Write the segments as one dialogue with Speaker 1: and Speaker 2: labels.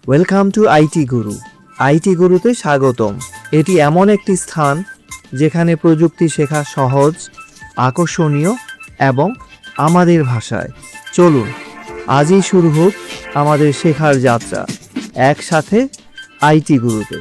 Speaker 1: Welcome to IT Guru. IT গুরুতে স্বাগতম। এটি এমন একটি স্থান যেখানে প্রযুক্তি শেখা সহজ, আকর্ষণীয় এবং আমাদের ভাষায়। চলুন আজই শুরু হোক আমাদের শেখার যাত্রা একসাথে আইটি গুরুতে।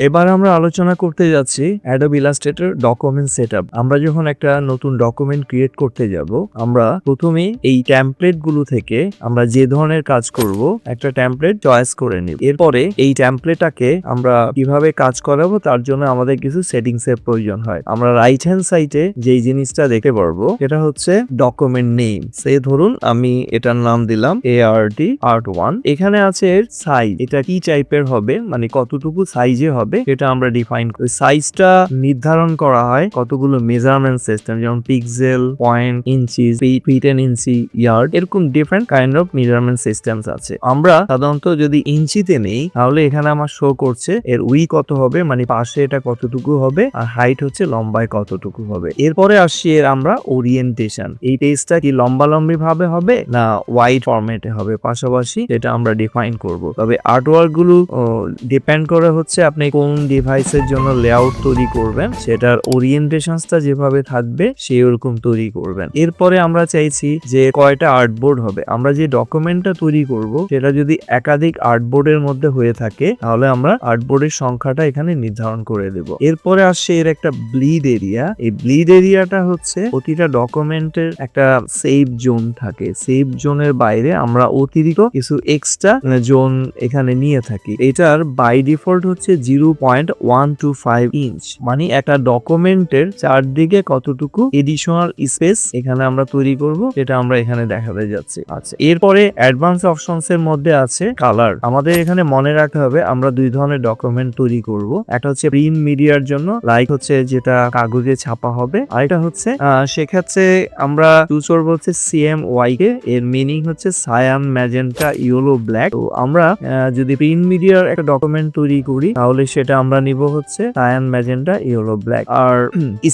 Speaker 1: এবার আমরা আলোচনা করতে যাচ্ছি অ্যাডোব ইলাস্ট্রেটর ডকুমেন্ট সেটআপ। আমরা যখন একটা নতুন ডকুমেন্ট ক্রিয়েট করতে যাব, আমরা প্রথমে এই টেমপ্লেট গুলো থেকে আমরা যে ধরনের কাজ করব একটা টেমপ্লেট চয়েস করে নিব। এরপরে এই টেমপ্লেটটাকে আমরা কিভাবে কাজ করাবো তার জন্য আমাদের কিছু সেটিংস এর প্রয়োজন হয়। আমরা রাইট হ্যান্ড সাইডে যেই জিনিসটা দেখতে পারবো এটা হচ্ছে ডকুমেন্ট নেম। সে ধরুন আমি এটার নাম দিলাম ART1। এখানে আছে এর সাইজ, এটা কি টাইপের হবে, মানে কতটুকু সাইজে হবে এটা আমরা ডিফাইন করি। সাইজটা নির্ধারণ করা হয় কতগুলো মেজারমেন্ট সিস্টেম, যেমন pixel, point, inch, feet and inch, yard, এরকম different kind of measurement systems আছে। আমরা সাধারণত যদি ইঞ্চিতে নেই তাহলে এখানে আমার শো করছে এর উই কত হবে, মানে পাশে এটা কতটুকু হবে, আর হাইট হচ্ছে লম্বায় কতটুকু হবে। এরপরে আসছি এর আমরা ওরিয়েন্টেশন, এই পেজটা কি লম্বালম্বি ভাবে হবে না ওয়াইড ফরম্যাটে হবে, পাশাপাশি এটা আমরা ডিফাইন করব। তবে আর্টওয়ার্ক গুলো ডিপেন্ড করে হচ্ছে আপনি কোন ডিভাইসের জন্য লেআউট তৈরি করবেন, সেটার ওরিয়েন্টেশনটা যেভাবে থাকবে সেই রকম তৈরি করবেন। এরপরে আমরা চাইছি যে কয়টা আর্টবোর্ড হবে। আমরা যে ডকুমেন্টটা তৈরি করব সেটা যদি একাধিক আর্টবোর্ডের মধ্যে হয়ে থাকে তাহলে আমরা আর্টবোর্ডের সংখ্যাটা এখানে নির্ধারণ করে দেব। এরপরে আসছে এর একটা ব্লিড এরিয়া। এই ব্লিড এরিয়াটা হচ্ছে প্রতিটা ডকুমেন্টের একটা সেভ জোন থাকে, সেভ জোনের বাইরে আমরা অতিরিক্ত কিছু এক্সট্রা জোন এখানে নিয়ে থাকি। এটার বাই ডিফল্ট হচ্ছে 0.125 ইঞ্চ, মানে একটা ডকুমেন্টের চারদিকে কতটুকু এডিশনাল স্পেস এখানে আমরা তৈরি করব সেটা আমরা এখানে দেখাতে যাচ্ছি। আচ্ছা, এরপরে অ্যাডভান্স অপশনস এর মধ্যে আছে কালার। আমাদের এখানে মনে রাখতে হবে আমরা দুই ধরনের ডকুমেন্ট তৈরি করব। একটা হচ্ছে প্রিন্ট মিডিয়ার জন্য, লাইক হচ্ছে যেটা কাগজে ছাপা হবে, আর এটা হচ্ছে সেক্ষেত্রে আমরা চুজ করবো হচ্ছে CMYK। এর মিনিং হচ্ছে সায়ান, ম্যাজেন্টা, ইয়েলো, ব্ল্যাক। তো আমরা যদি প্রিন্ট মিডিয়ার একটা ডকুমেন্ট তৈরি করি তাহলে সেটা আমরা নিব হচ্ছে সায়ান, ম্যাজেন্টা, ইয়েলো, ব্ল্যাক। আর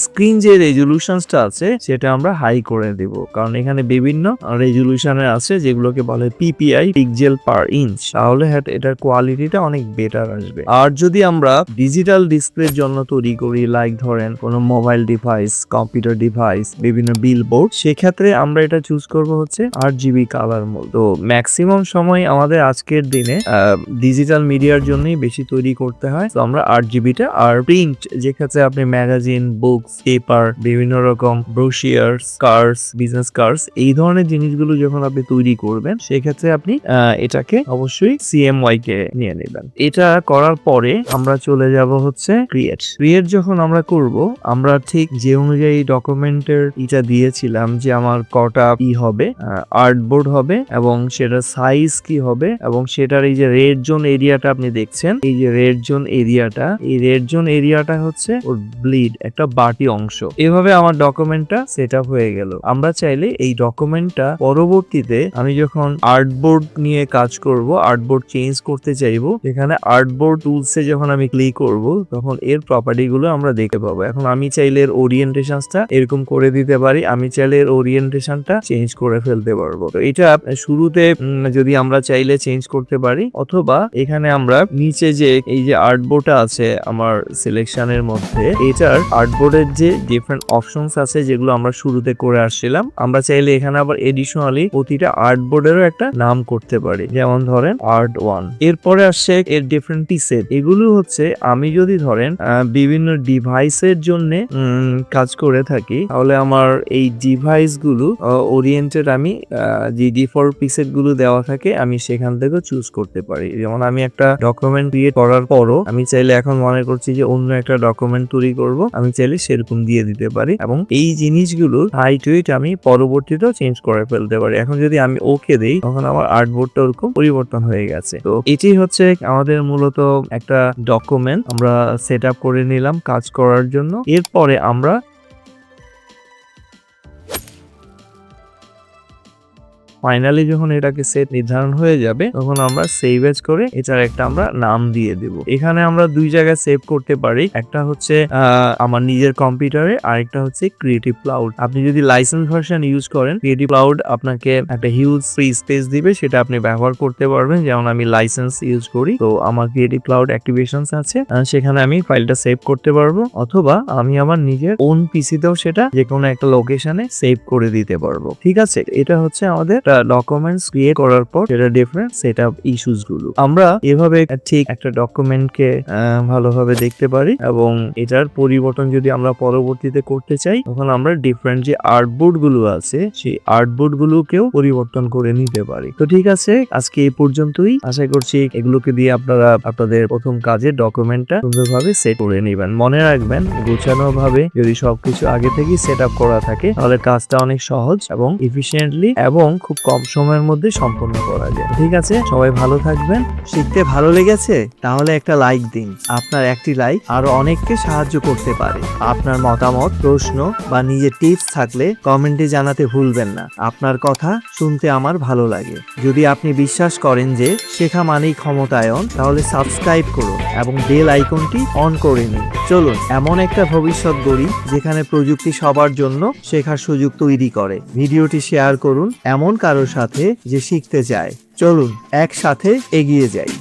Speaker 1: স্ক্রিন যে রেজলিউশনটা আছে সেটা আমরা হাই করে দিব, কারণ এখানে বিভিন্ন রেজলিউশনের আছে যেগুলোকে বলে PPI, পিক্সেল পার ইঞ্চ। তাহলে এটার কোয়ালিটিটা অনেক বেটার আসবে। আর যদি আমরা ডিজিটাল ডিসপ্লের জন্য তৈরি করি, লাইক ধরেন কোনো মোবাইল ডিভাইস, কম্পিউটার ডিভাইস, বিভিন্ন বিলবোর্ড, সেক্ষেত্রে আমরা এটা চুজ করব হচ্ছে RGB কালার মোড। তো ম্যাক্সিমাম সময় আমাদের আজকের দিনে ডিজিটাল মিডিয়ার জন্যই বেশি তৈরি করতে হয়, তো আমরা RGBটা। আর প্রিন্ট, যেক্ষেত্রে আপনি ম্যাগাজিন, বুকস, পেপার, বিভিন্ন রকম ব্রোশিয়ার্স, কার্ডস, বিজনেস কার্ডস, এই ধরনের জিনিসগুলো যখন আপনি তৈরি করবেন সেক্ষেত্রে আপনি এটাকে অবশ্যই CMYK নিয়ে নেবেন। এটা করার পরে আমরা চলে যাব হচ্ছে ক্রিয়েট যখন আমরা করব, আমরা ঠিক যে অনুযায়ী ডকুমেন্টের এটা দিয়েছিলাম যে আমার কটা কি হবে, আর্টবোর্ড হবে এবং সেটার সাইজ কি হবে, এবং সেটার এই যে রেড জোন এরিয়াটা আপনি দেখছেন, এই যে রেড জোন এরিয়াটা, এই রেড জোন এরিয়াটা হচ্ছে ওর ব্লিড, একটা বাটি অংশ। এভাবে আমার ডকুমেন্টটা সেট আপ হয়ে গেল। আমরা চাইলে এই ডকুমেন্টটা পরবর্তীতে আমি যখন আর্টবোর্ড নিয়ে কাজ করব, আর্টবোর্ড চেঞ্জ করতে চাইবো, এখানে আর্টবোর্ড টুলসে যখন আমি ক্লিক করব তখন এর প্রপার্টি গুলো আমরা দেখতে পাবো। এখন আমি চাইলে এর ওরিয়েন্টেশনটা এরকম করে দিতে পারি, আমি চাইলে এর ওরিয়েন্টেশনটা চেঞ্জ করে ফেলতে পারবো। তো এটা শুরুতে যদি আমরা চাইলে চেঞ্জ করতে পারি, অথবা এখানে আমরা নিচে যে এই যে আর্টবোর্ডটা আছে আমার সিলেকশনের মধ্যে, এটার আর্টবোর্ডের যে ডিফারেন্ট অপশনস আছে যেগুলো আমরা শুরুতে করে আসছিলাম, আমরা চাইলে এখানে আবার এডিশনালি প্রতিটা আর্টবোর্ডেরও একটা নাম করতে পারি, যেমন ধরেন ART1। এরপরে আসছে এর ডিফারেন্ট পিসের। এগুলো হচ্ছে আমি যদি ধরেন বিভিন্ন ডিভাইসের জন্য কাজ করে থাকি তাহলে আমার এই ডিভাইস গুলো ওরিয়েন্টেড আমি যে ডিফল্ট পিসেট গুলো দেওয়া থাকে আমি সেখান থেকে চুজ করতে পারি। যেমন আমি একটা ডকুমেন্ট ক্রিয়েট করার পরও আমি চাইলে এখন মনে করছি যে অন্য একটা ডকুমেন্ট তৈরি করব, আমি চাইলে সেরকম দিয়ে দিতে পারি, এবং এই জিনিসগুলো হাইট ওয়েট আমি পরবর্তীতেও চেঞ্জ করে ফেলতে পারি। এখন যদি আমি ওকে দেই তখন আমার আর্টবোর্ডটা ওরকম পরিবর্তন হয়ে গেছে। তো এটি হচ্ছে আমাদের মূলত একটা ডকুমেন্ট আমরা সেট আপ করে নিলাম কাজ করার জন্য। এরপরে আমরা ফাইনালি যখন এটাকে সেট নির্ধারণ হয়ে যাবে তখন আমরা সেভ এজ করে এটার একটা আমরা নাম দিয়ে দেব। এখানে আমরা দুই জায়গায় সেভ করতে পারি, একটা হচ্ছে আমার নিজের কম্পিউটারে, আরেকটা হচ্ছে ক্রিয়েটিভ ক্লাউড। আপনি যদি লাইসেন্স ভার্সন ইউজ করেন, ক্রিয়েটিভ ক্লাউড আপনাকে একটা হিউজ ফ্রি স্পেস দিবে, সেটা আপনি ব্যবহার করতে পারবেন। যেমন আমি লাইসেন্স ইউজ করি, তো আমার ক্রিয়েটিভ ক্লাউড অ্যাক্টিভেশনস আছে, সেখানে আমি ফাইলটা সেভ করতে পারবো, অথবা আমি আমার নিজের ওন পিসিতেও সেটা যে কোনো একটা লোকেশনে সেভ করে দিতে পারবো। ঠিক আছে, এটা হচ্ছে আমাদের ডকুমেন্টস ক্রিয়েট করার পর সেটা ডিফারেন্ট সেটআপ ইস্যুস গুলো। আমরা এভাবে ঠিক একটা ডকুমেন্টকে ভালোভাবে দেখতে পারি, এবং এটার পরিবর্তন যদি আমরা পরবর্তীতে করতে চাই তখন আমরা ডিফারেন্ট যে আর্টবোর্ড গুলো আছে সেই আর্টবোর্ড গুলোকেও পরিবর্তন করে নিতে পারি। তো ঠিক আছে, আজকে এই পর্যন্তই। আশা করছি এগুলোকে দিয়ে আপনারা আপনাদের প্রথম কাজের ডকুমেন্টটা সুন্দরভাবে সেট করে নেবেন। মনে রাখবেন, গোছানো ভাবে যদি সবকিছু আগে থেকেই সেট আপ করা থাকে তাহলে কাজটা অনেক সহজ এবং এফিশিয়েন্টলি এবং খুব কম সময়ের মধ্যে সম্পন্ন করা যায়। ঠিক আছে, সবাই ভালো থাকবেন।
Speaker 2: শিখতে ভালো লেগেছে? তাহলে একটা লাইক দিন। আপনার একটি লাইক আরো অনেককে সাহায্য করতে পারে। আপনার মতামত, প্রশ্ন বা নিজের টিপস থাকলে কমেন্টে জানাতে ভুলবেন না। আপনার কথা শুনতে আমার ভালো লাগে। যদি আপনি বিশ্বাস করেন যে শেখা মানেই ক্ষমতায়ন, তাহলে সাবস্ক্রাইব করুন এবং বেল আইকনটি অন করে নিন। চলুন এমন একটা ভবিষ্যৎ গড়ি যেখানে প্রযুক্তি সবার জন্য শেখার সুযোগ তৈরি করে। ভিডিওটি শেয়ার করুন এমন কারোর সাথে যে শিখতে চায়। চলুন একসাথে এগিয়ে যাই।